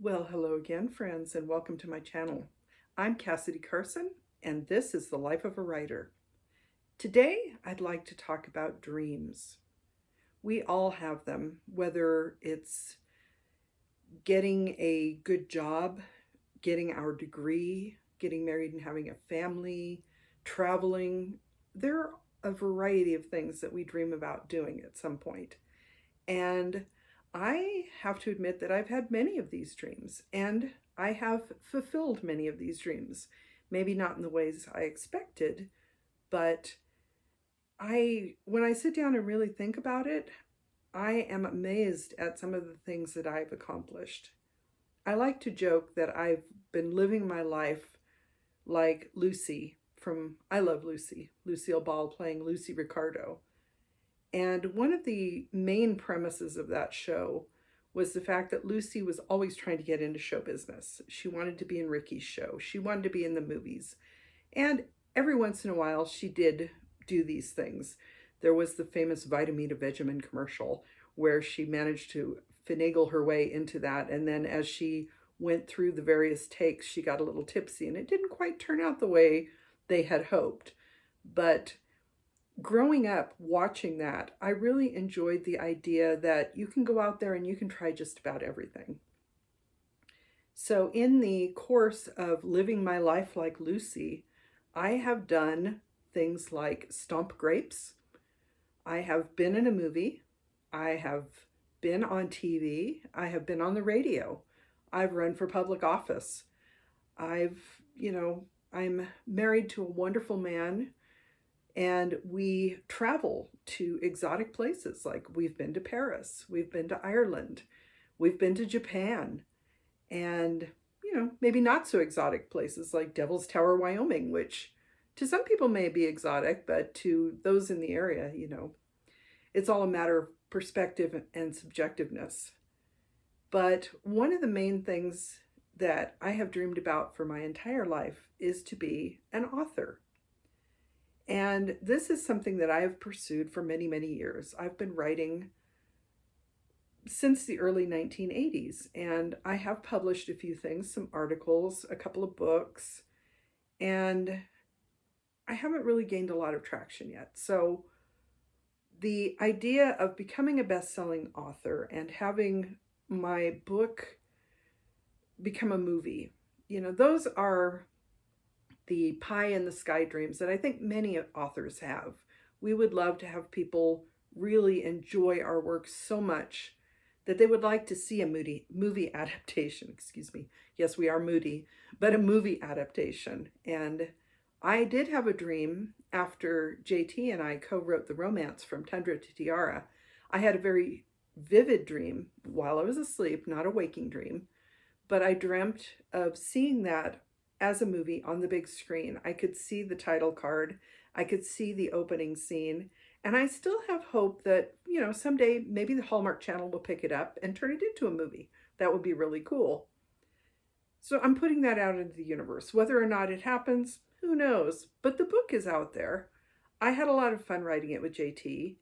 Well, hello again, friends, and welcome to my channel. I'm Cassidy Carson, and this is The Life of a Writer. Today, I'd like to talk about dreams. We all have them, whether it's getting a good job, getting our degree, getting married and having a family, traveling. There are a variety of things that we dream about doing at some point. And I have to admit that I've had many of these dreams, and I have fulfilled many of these dreams. Maybe not in the ways I expected, but when I sit down and really think about it, I am amazed at some of the things that I've accomplished. I like to joke that I've been living my life like Lucy from I Love Lucy, Lucille Ball playing Lucy Ricardo. And one of the main premises of that show was the fact that Lucy was always trying to get into show business. She wanted to be in Ricky's show. She wanted to be in the movies. And every once in a while, she did do these things. There was the famous Vitamita Vegemin commercial where she managed to finagle her way into that. And then as she went through the various takes, she got a little tipsy, and it didn't quite turn out the way they had hoped. But growing up watching that, I really enjoyed the idea that you can go out there and you can try just about everything. So, in the course of living my life like Lucy, I have done things like stomp grapes. I have been in a movie. I have been on TV. I have been on the radio. I've run for public office. I'm married to a wonderful man, and we travel to exotic places. Like, we've been to Paris, we've been to Ireland, we've been to Japan, and, maybe not so exotic places like Devil's Tower, Wyoming, which to some people may be exotic, but to those in the area, it's all a matter of perspective and subjectiveness. But one of the main things that I have dreamed about for my entire life is to be an author. And this is something that I have pursued for many, many years. I've been writing since the early 1980s, and I have published a few things, some articles, a couple of books, and I haven't really gained a lot of traction yet. So the idea of becoming a best-selling author and having my book become a movie, those are the pie in the sky dreams that I think many authors have. We would love to have people really enjoy our work so much that they would like to see a movie adaptation. Excuse me. Yes, we are moody, but a movie adaptation. And I did have a dream after JT and I co-wrote the romance From Tundra to Tiara. I had a very vivid dream while I was asleep, not a waking dream, but I dreamt of seeing that as a movie on the big screen. I could see the title card, I could see the opening scene, and I still have hope that, someday maybe the Hallmark Channel will pick it up and turn it into a movie. That would be really cool. So I'm putting that out into the universe. Whether or not it happens, who knows? But the book is out there. I had a lot of fun writing it with JT,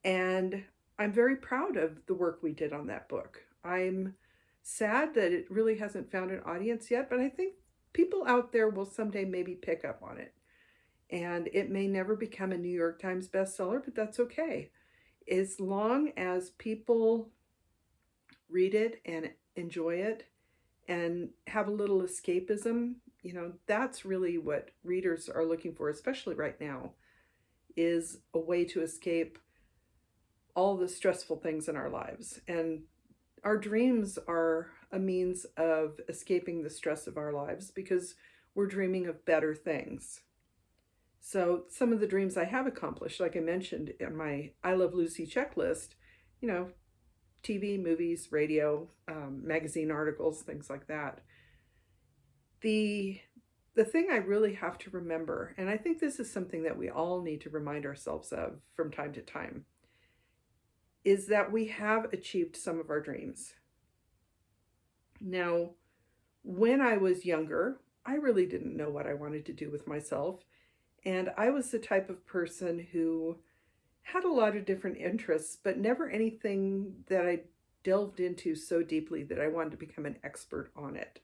and I'm very proud of the work we did on that book. I'm sad that it really hasn't found an audience yet, but I think people out there will someday maybe pick up on it. And it may never become a New York Times bestseller, but that's okay. As long as people read it and enjoy it and have a little escapism, that's really what readers are looking for, especially right now, is a way to escape all the stressful things in our lives. And our dreams are a means of escaping the stress of our lives because we're dreaming of better things. So some of the dreams I have accomplished, like I mentioned in my I Love Lucy checklist, TV, movies, radio, magazine articles, things like that. The thing I really have to remember, and I think this is something that we all need to remind ourselves of from time to time, is that we have achieved some of our dreams. Now, when I was younger, I really didn't know what I wanted to do with myself. And I was the type of person who had a lot of different interests, but never anything that I delved into so deeply that I wanted to become an expert on it.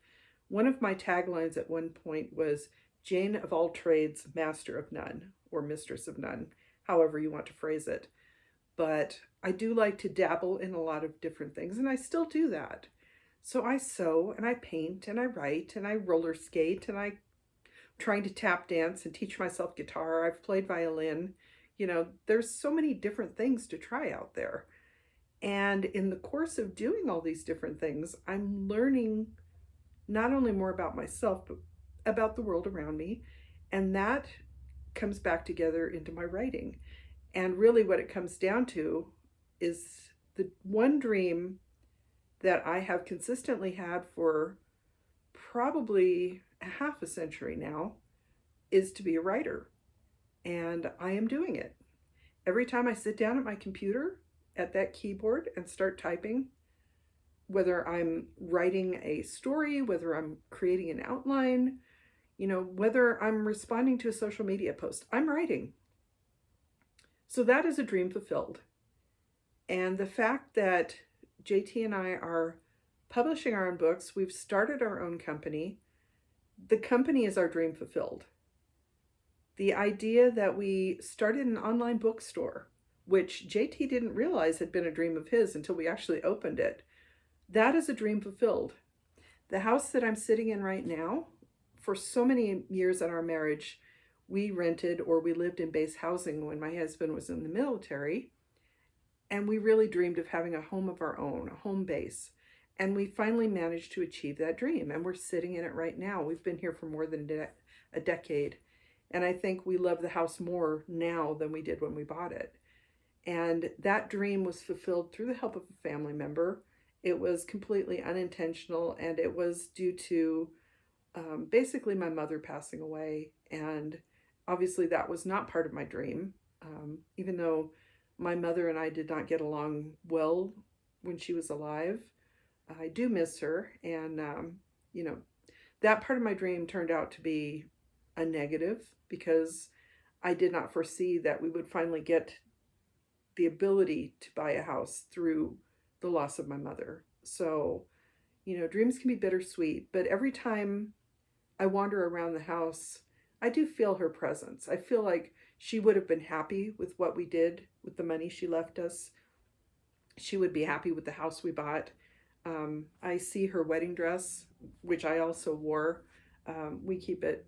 One of my taglines at one point was Jane of all trades, master of none, or mistress of none, however you want to phrase it. But I do like to dabble in a lot of different things, and I still do that. So I sew and I paint and I write and I roller skate and I'm trying to tap dance and teach myself guitar. I've played violin. There's so many different things to try out there. And in the course of doing all these different things, I'm learning not only more about myself, but about the world around me. And that comes back together into my writing. And really, what it comes down to is the one dream that I have consistently had for probably half a century now is to be a writer. And I am doing it. Every time I sit down at my computer, at that keyboard, and start typing, whether I'm writing a story, whether I'm creating an outline, whether I'm responding to a social media post, I'm writing. So that is a dream fulfilled. And the fact that JT and I are publishing our own books, we've started our own company. The company is our dream fulfilled. The idea that we started an online bookstore, which JT didn't realize had been a dream of his until we actually opened it, that is a dream fulfilled. The house that I'm sitting in right now, for so many years in our marriage, we rented or we lived in base housing when my husband was in the military. And we really dreamed of having a home of our own, a home base. And we finally managed to achieve that dream. And we're sitting in it right now. We've been here for more than a decade. And I think we love the house more now than we did when we bought it. And that dream was fulfilled through the help of a family member. It was completely unintentional, and it was due to basically my mother passing away. And obviously that was not part of my dream, even though my mother and I did not get along well when she was alive. I do miss her, and that part of my dream turned out to be a negative because I did not foresee that we would finally get the ability to buy a house through the loss of my mother. So, dreams can be bittersweet, but every time I wander around the house, I do feel her presence. I feel like she would have been happy with what we did with the money she left us. She would be happy with the house we bought. I see her wedding dress, which I also wore. We keep it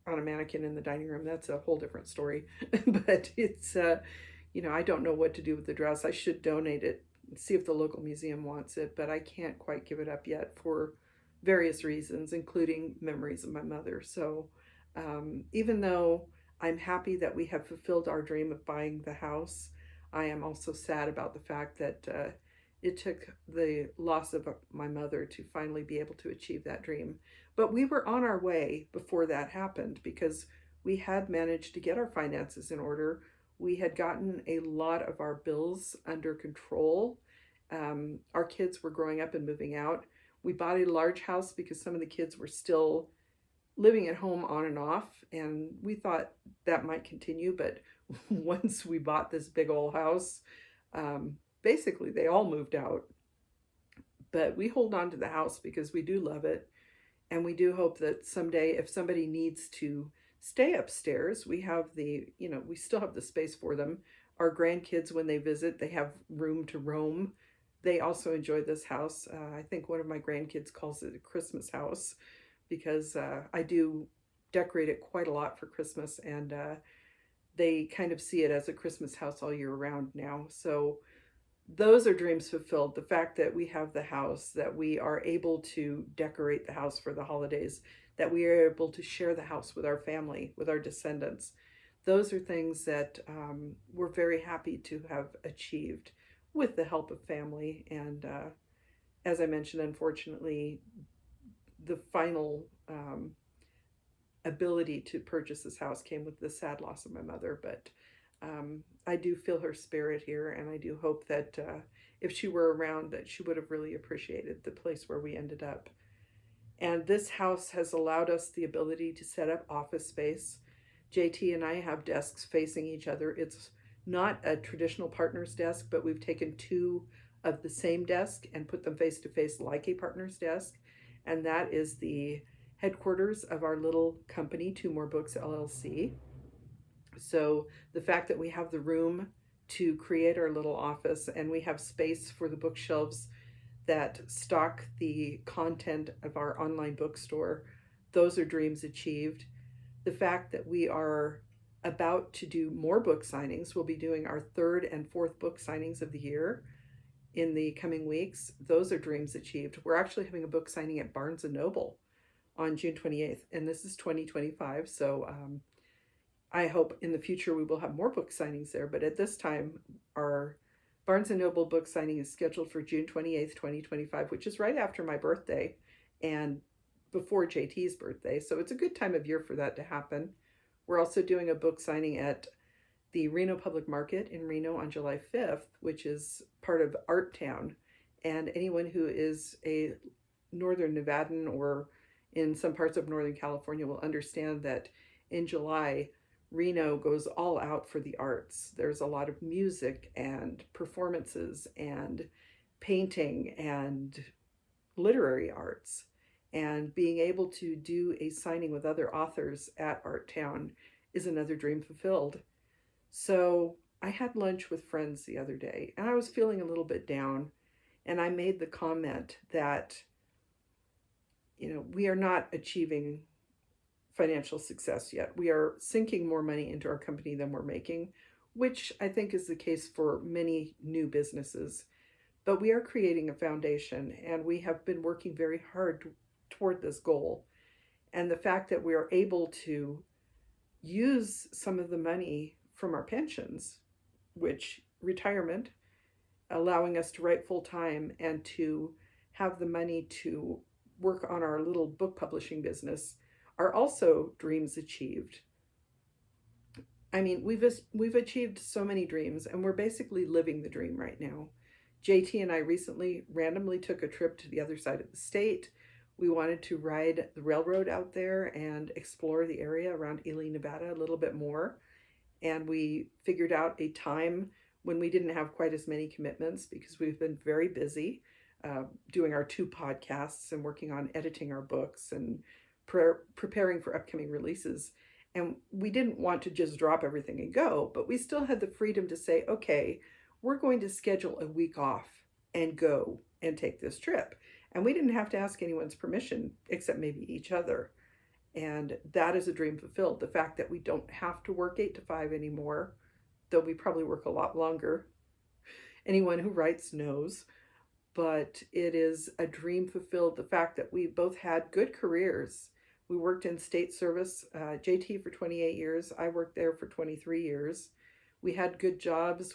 on a mannequin in the dining room. That's a whole different story. But it's, I don't know what to do with the dress. I should donate it, see if the local museum wants it, but I can't quite give it up yet for various reasons, including memories of my mother. So even though I'm happy that we have fulfilled our dream of buying the house, I am also sad about the fact that it took the loss of my mother to finally be able to achieve that dream. But we were on our way before that happened because we had managed to get our finances in order. We had gotten a lot of our bills under control. Our kids were growing up and moving out. We bought a large house because some of the kids were still living at home on and off, and we thought that might continue. But once we bought this big old house, basically they all moved out. But we hold on to the house because we do love it, and we do hope that someday if somebody needs to stay upstairs, we still have the space for them. Our grandkids, when they visit, they have room to roam. They also enjoy this house. I think one of my grandkids calls it a Christmas house because I do decorate it quite a lot for Christmas, and they kind of see it as a Christmas house all year round now. So those are dreams fulfilled. The fact that we have the house, that we are able to decorate the house for the holidays, that we are able to share the house with our family, with our descendants. Those are things that we're very happy to have achieved with the help of family. And as I mentioned, unfortunately, the final ability to purchase this house came with the sad loss of my mother. But I do feel her spirit here, and I do hope that if she were around, that she would have really appreciated the place where we ended up. And this house has allowed us the ability to set up office space. JT and I have desks facing each other. It's not a traditional partner's desk, but we've taken two of the same desk and put them face to face like a partner's desk. And that is the headquarters of our little company, Two More Books LLC. So the fact that we have the room to create our little office and we have space for the bookshelves that stock the content of our online bookstore, those are dreams achieved. The fact that we are about to do more book signings, we'll be doing our third and fourth book signings of the year in the coming weeks. Those are dreams achieved. We're actually having a book signing at Barnes and Noble on June 28th, and this is 2025. So I hope in the future we will have more book signings there. But at this time, our Barnes & Noble book signing is scheduled for June 28th, 2025, which is right after my birthday and before JT's birthday. So it's a good time of year for that to happen. We're also doing a book signing at the Reno Public Market in Reno on July 5th, which is part of Art Town. And anyone who is a Northern Nevadan or in some parts of Northern California will understand that in July, Reno goes all out for the arts. There's a lot of music and performances and painting and literary arts. And being able to do a signing with other authors at Art Town is another dream fulfilled. So I had lunch with friends the other day and I was feeling a little bit down. And I made the comment that, we are not achieving financial success yet. We are sinking more money into our company than we're making, which I think is the case for many new businesses. But we are creating a foundation and we have been working very hard toward this goal. And the fact that we are able to use some of the money from our pensions, which retirement, allowing us to write full time and to have the money to work on our little book publishing business, are also dreams achieved. I mean, we've achieved so many dreams and we're basically living the dream right now. JT and I recently randomly took a trip to the other side of the state. We wanted to ride the railroad out there and explore the area around Ely, Nevada a little bit more. And we figured out a time when we didn't have quite as many commitments because we've been very busy doing our 2 podcasts and working on editing our books and preparing for upcoming releases. And we didn't want to just drop everything and go, but we still had the freedom to say, okay, we're going to schedule a week off and go and take this trip. And we didn't have to ask anyone's permission except maybe each other. And that is a dream fulfilled. The fact that we don't have to work 8 to 5 anymore, though we probably work a lot longer. Anyone who writes knows. But it is a dream fulfilled. The fact that we both had good careers. We worked in state service, JT for 28 years. I worked there for 23 years. We had good jobs.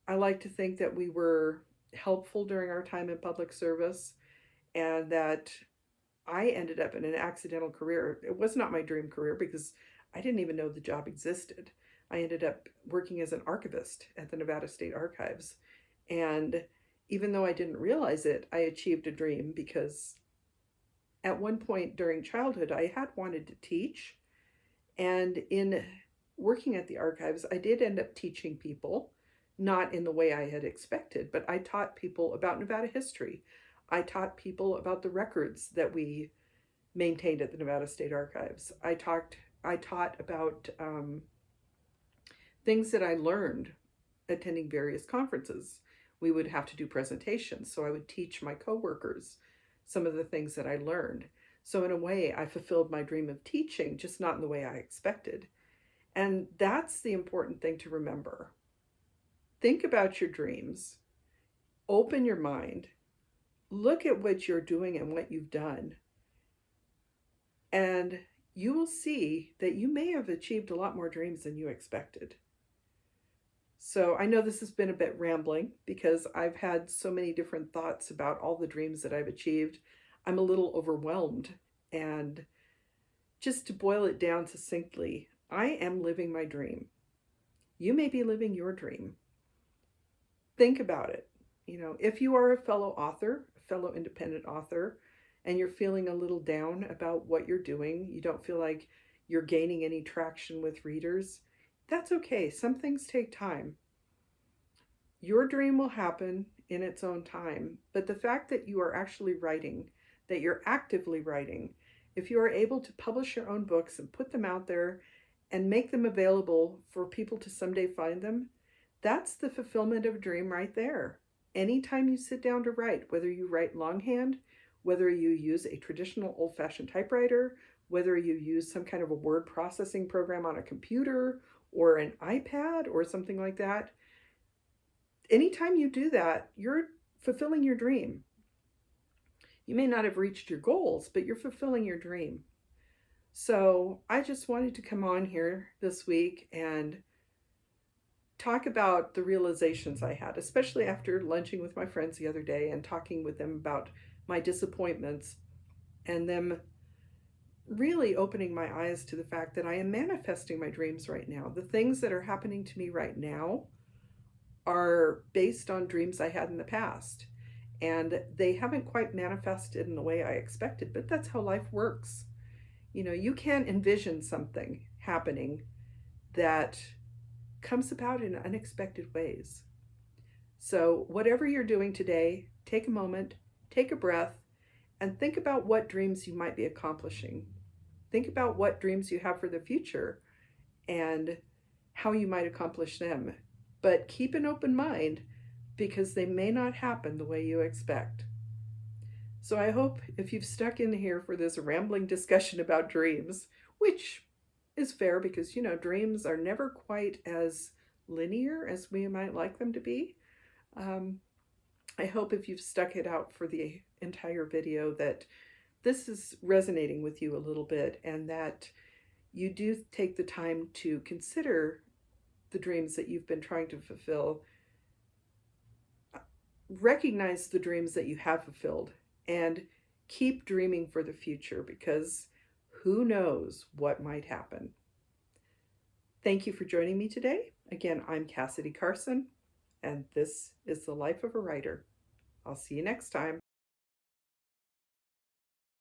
I like to think that we were helpful during our time in public service and that I ended up in an accidental career. It was not my dream career because I didn't even know the job existed. I ended up working as an archivist at the Nevada State Archives. And even though I didn't realize it, I achieved a dream because at one point during childhood, I had wanted to teach. And in working at the archives, I did end up teaching people, not in the way I had expected, but I taught people about Nevada history. I taught people about the records that we maintained at the Nevada State Archives. I taught about things that I learned attending various conferences. We would have to do presentations, so I would teach my coworkers some of the things that I learned. So in a way, I fulfilled my dream of teaching, just not in the way I expected. And that's the important thing to remember. Think about your dreams, open your mind, look at what you're doing and what you've done, and you will see that you may have achieved a lot more dreams than you expected. So I know this has been a bit rambling because I've had so many different thoughts about all the dreams that I've achieved. I'm a little overwhelmed. And just to boil it down succinctly, I am living my dream. You may be living your dream. Think about it. If you are a fellow author, a fellow independent author, and you're feeling a little down about what you're doing, you don't feel like you're gaining any traction with readers, that's okay. Some things take time. Your dream will happen in its own time. But the fact that you are actually writing, that you're actively writing, if you are able to publish your own books and put them out there and make them available for people to someday find them, that's the fulfillment of a dream right there. Anytime you sit down to write, whether you write longhand, whether you use a traditional old-fashioned typewriter, whether you use some kind of a word processing program on a computer or an iPad or something like that, anytime you do that, you're fulfilling your dream. You may not have reached your goals, but you're fulfilling your dream. So I just wanted to come on here this week and talk about the realizations I had, especially after lunching with my friends the other day and talking with them about my disappointments and them really opening my eyes to the fact that I am manifesting my dreams right now. The things that are happening to me right now are based on dreams I had in the past. And they haven't quite manifested in the way I expected, but that's how life works. You know, you can't envision something happening that comes about in unexpected ways. So, whatever you're doing today, take a moment, take a breath, and think about what dreams you might be accomplishing. Think about what dreams you have for the future and how you might accomplish them. But keep an open mind because they may not happen the way you expect. So I hope if you've stuck in here for this rambling discussion about dreams, which is fair because, you know, dreams are never quite as linear as we might like them to be. I hope if you've stuck it out for the entire video that this is resonating with you a little bit and that you do take the time to consider the dreams that you've been trying to fulfill. Recognize the dreams that you have fulfilled and keep dreaming for the future because who knows what might happen. Thank you for joining me today. Again, I'm Cassidy Carson, and this is The Life of a Writer. I'll see you next time.